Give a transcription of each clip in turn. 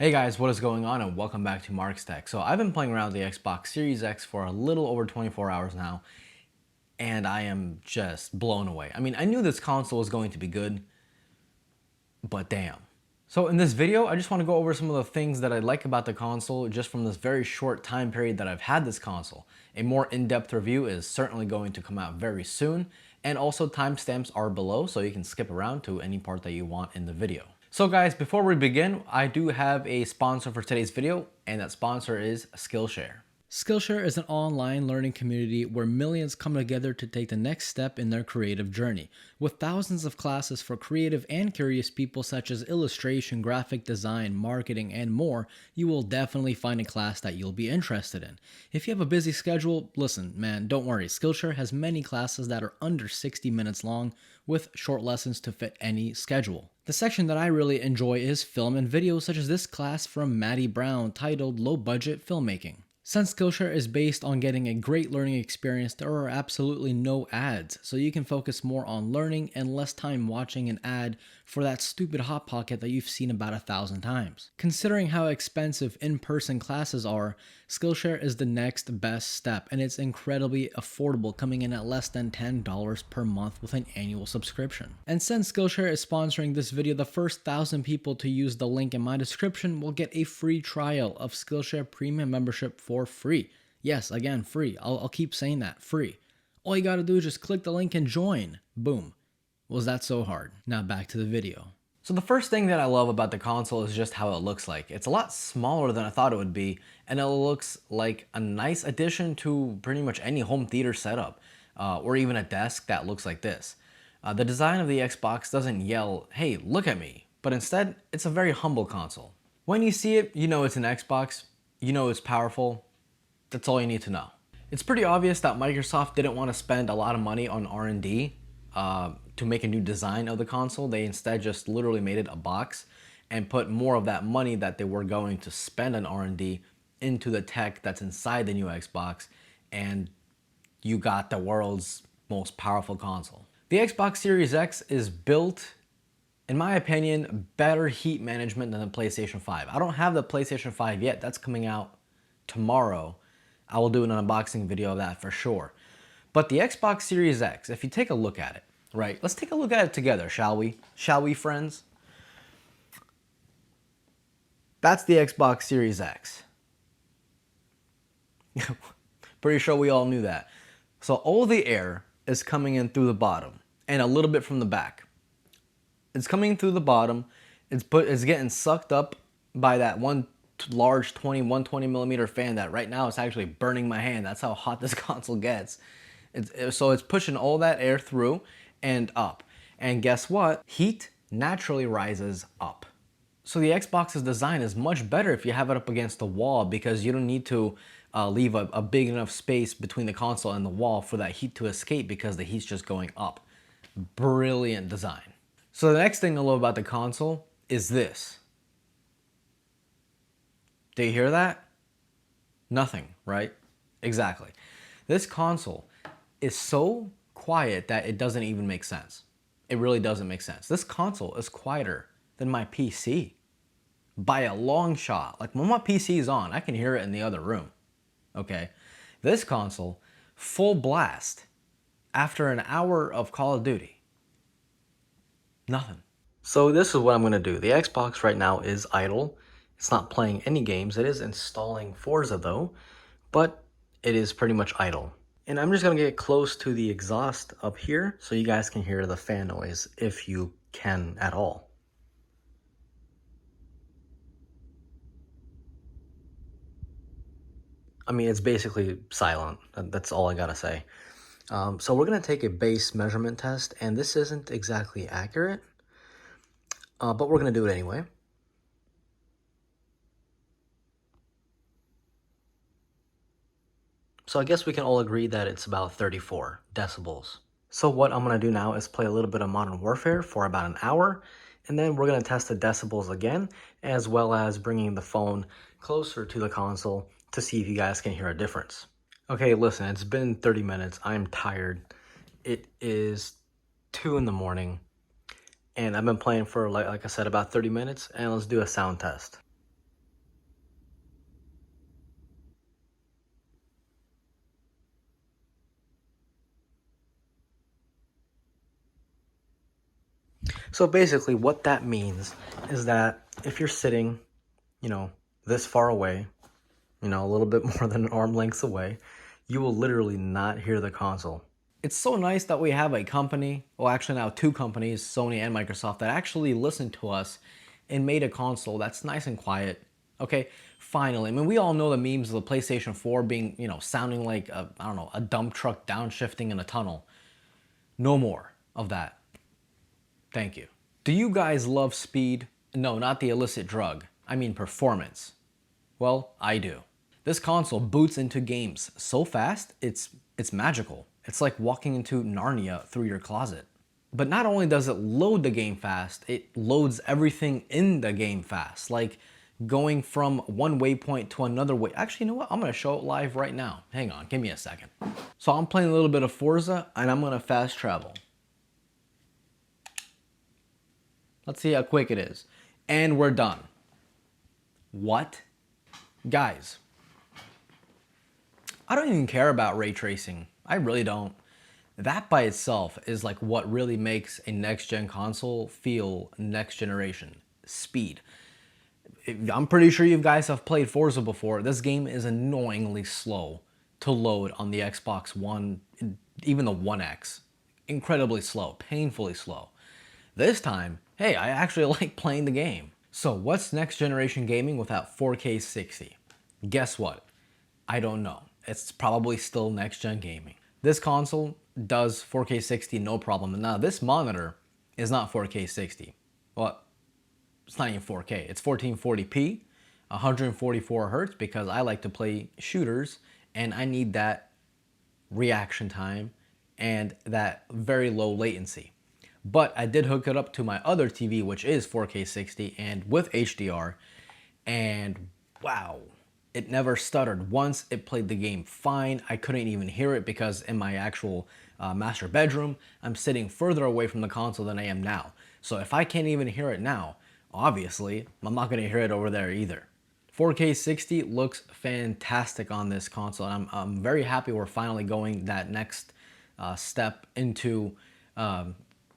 Hey guys, what is going on and welcome back to Mark's Tech. So I've been playing around with the Xbox Series X for a little over 24 hours now, and I am just blown away. I mean, I knew this console was going to be good, but damn. So in this video, I just want to go over some of the things that I like about the console just from this very short time period that I've had this console. A more in-depth review is certainly going to come out very soon, and also timestamps are below so you can skip around to any part that you want in the video. So guys, before we begin, I do have a sponsor for today's video, and that sponsor is Skillshare. Skillshare is an online learning community where millions come together to take the next step in their creative journey. With thousands of classes for creative and curious people such as illustration, graphic design, marketing, and more, you will definitely find a class that you'll be interested in. If you have a busy schedule, listen, man, don't worry. Skillshare has many classes that are under 60 minutes long with short lessons to fit any schedule. The section that I really enjoy is film and video, such as this class from Maddie Brown titled Low Budget Filmmaking. Since Skillshare is based on getting a great learning experience, there are absolutely no ads, so you can focus more on learning and less time watching an ad for that stupid Hot Pocket that you've seen about 1,000 times. Considering how expensive in-person classes are, Skillshare is the next best step, and it's incredibly affordable, coming in at less than $10 per month with an annual subscription. And since Skillshare is sponsoring this video, the first 1,000 people to use the link in my description will get a free trial of Skillshare Premium membership for free. Yes, again, free. I'll keep saying that, free. All you gotta do is just click the link and join. Boom. Was that so hard? Now back to the video. So the first thing that I love about the console is just how it looks like. It's a lot smaller than I thought it would be, and it looks like a nice addition to pretty much any home theater setup, or even a desk that looks like this. The design of the Xbox doesn't yell, "Hey, look at me," but instead, it's a very humble console. When you see it, you know it's an Xbox, you know it's powerful. That's all you need to know. It's pretty obvious that Microsoft didn't want to spend a lot of money on R&D to make a new design of the console. They instead just literally made it a box and put more of that money that they were going to spend on R&D into the tech that's inside the new Xbox, and you got the world's most powerful console. The Xbox Series X is built, in my opinion, better heat management than the PlayStation 5. I don't have the PlayStation 5 yet. That's coming out tomorrow. I will do an unboxing video of that for sure. But the Xbox Series X, if you take a look at it, right? Let's take a look at it together, shall we? Shall we, friends? That's the Xbox Series X. Pretty sure we all knew that. So all the air is coming in through the bottom and a little bit from the back. It's coming through the bottom. It's getting sucked up by that one large 120 millimeter fan that right now is actually burning my hand. That's how hot this console gets. So it's pushing all that air through and up. And guess what? Heat naturally rises up. So the Xbox's design is much better if you have it up against the wall, because you don't need to leave a big enough space between the console and the wall for that heat to escape, because the heat's just going up. Brilliant design. So the next thing I love about the console is this. Do you hear that? Nothing, right? Exactly. This console is so quiet that it doesn't even make sense. It really doesn't make sense. This console is quieter than my PC by a long shot. Like when my PC is on, I can hear it in the other room. Okay? This console, full blast, after an hour of Call of Duty. Nothing. So this is what I'm gonna do. The Xbox right now is idle. It's not playing any games. It is installing Forza though, but it is pretty much idle. And I'm just gonna get close to the exhaust up here so you guys can hear the fan noise if you can at all. I mean, it's basically silent. That's all I gotta say. So we're gonna take a base measurement test, and this isn't exactly accurate, but we're gonna do it anyway. So I guess we can all agree that it's about 34 decibels. So what I'm gonna do now is play a little bit of Modern Warfare for about an hour, and then we're gonna test the decibels again, as well as bringing the phone closer to the console to see if you guys can hear a difference. Okay, listen, it's been 30 minutes. I'm tired. It is 2 in the morning, and I've been playing for, like I said, about 30 minutes, and let's do a sound test. So basically what that means is that if you're sitting, this far away, a little bit more than an arm length away, you will literally not hear the console. It's so nice that we have a company, well actually now two companies, Sony and Microsoft, that actually listened to us and made a console that's nice and quiet. Okay, finally. I mean, we all know the memes of the PlayStation 4 being, sounding like a dump truck downshifting in a tunnel. No more of that. Thank you. Do you guys love speed? No, not the illicit drug. I mean performance. Well, I do. This console boots into games so fast, it's magical. It's like walking into Narnia through your closet. But not only does it load the game fast, it loads everything in the game fast. Like going from one waypoint to another way. Actually, you know what? I'm gonna show it live right now. Hang on, give me a second. So I'm playing a little bit of Forza and I'm gonna fast travel. Let's see how quick it is. And we're done. What? Guys, I don't even care about ray tracing. I really don't. That by itself is like what really makes a next-gen console feel next generation. Speed. I'm pretty sure you guys have played Forza before. This game is annoyingly slow to load on the Xbox One, even the One X. Incredibly slow, painfully slow. This time, hey, I actually like playing the game. So what's next generation gaming without 4K 60? Guess what? I don't know. It's probably still next gen gaming. This console does 4K 60 no problem. Now this monitor is not 4K 60. Well, it's not even 4K. It's 1440p, 144 hertz because I like to play shooters and I need that reaction time and that very low latency. But I did hook it up to my other TV, which is 4K 60 and with HDR, and wow, it never stuttered once. It played the game fine. I couldn't even hear it because in my actual master bedroom, I'm sitting further away from the console than I am now. So if I can't even hear it now, obviously, I'm not gonna hear it over there either. 4K 60 looks fantastic on this console, and I'm very happy we're finally going that next step into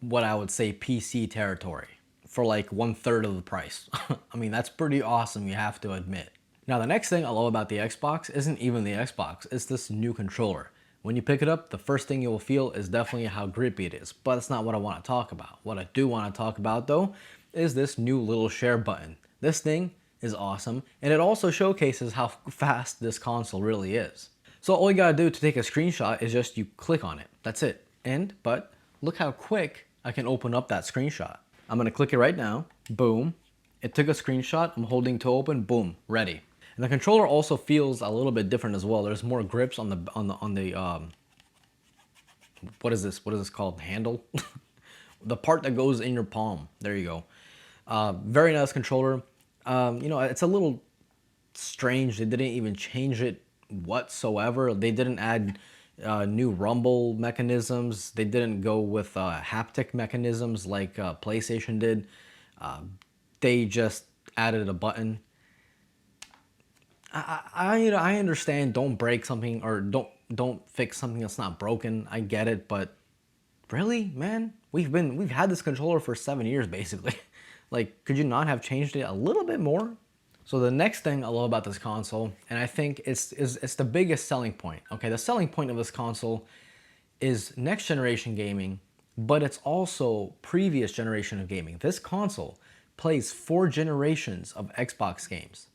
what I would say PC territory for like 1/3 of the price. I mean, that's pretty awesome, you have to admit. Now, the next thing I love about the Xbox isn't even the Xbox, it's this new controller. When you pick it up, the first thing you will feel is definitely how grippy it is, but that's not what I want to talk about. What I do want to talk about though is this new little share button. This thing is awesome, and it also showcases how fast this console really is. So all you gotta do to take a screenshot is just you click on it. That's it. But look how quick I can open up that screenshot. I'm gonna click it right now. Boom. It took a screenshot. I'm holding to open. Boom. Ready. And the controller also feels a little bit different as well. There's more grips on the what is this? What is this called? Handle? The part that goes in your palm. There you go. Very nice controller. It's a little strange. They didn't even change it whatsoever. They didn't add new rumble mechanisms. They didn't go with haptic mechanisms like PlayStation did. They just added a button. I understand. Don't break something or don't fix something that's not broken. I get it, but really, man, we've had this controller for 7 years basically. Like, could you not have changed it a little bit more? So the next thing I love about this console, and I think it's the biggest selling point. Okay, the selling point of this console is next generation gaming, but it's also previous generation of gaming. This console plays 4 generations of Xbox games.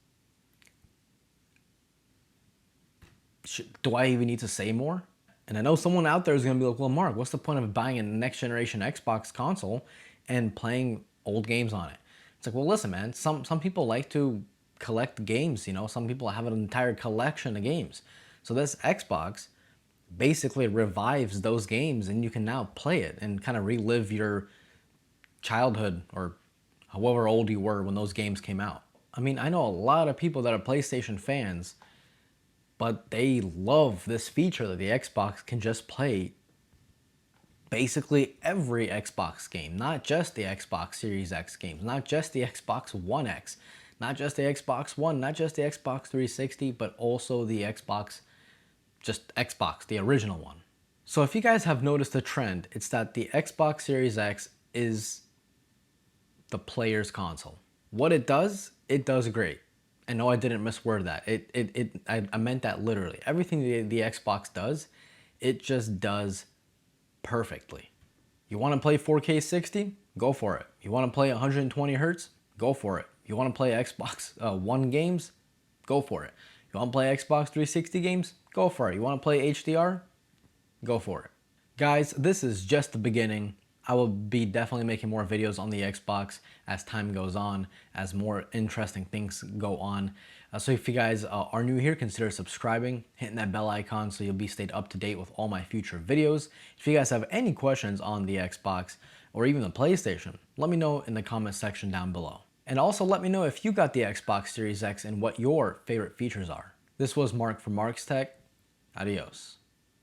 Do I even need to say more? And I know someone out there is going to be like, well, Mark, what's the point of buying a next generation Xbox console and playing old games on it? It's like, well, listen, man, some people like to collect games, some people have an entire collection of games. So this Xbox basically revives those games and you can now play it and kind of relive your childhood or however old you were when those games came out. I mean, I know a lot of people that are PlayStation fans, but they love this feature that the Xbox can just play basically every Xbox game, not just the Xbox Series X games, not just the Xbox One X, not just the Xbox One, not just the Xbox 360, but also the Xbox, the original one. So if you guys have noticed a trend, it's that the Xbox Series X is the player's console. What it does great. And no, I didn't misword that. I meant that literally. Everything the Xbox does, it just does perfectly. You want to play 4K 60? Go for it. You want to play 120 hertz? Go for it. You want to play Xbox One games? Go for it. You want to play Xbox 360 games? Go for it. You want to play HDR? Go for it. Guys, this is just the beginning. I will be definitely making more videos on the Xbox as time goes on, as more interesting things go on. So if you guys are new here, consider subscribing, hitting that bell icon so you'll be stayed up to date with all my future videos. If you guys have any questions on the Xbox or even the PlayStation, let me know in the comment section down below. And also let me know if you got the Xbox Series X and what your favorite features are. This was Mark from Mark's Tech. Adios.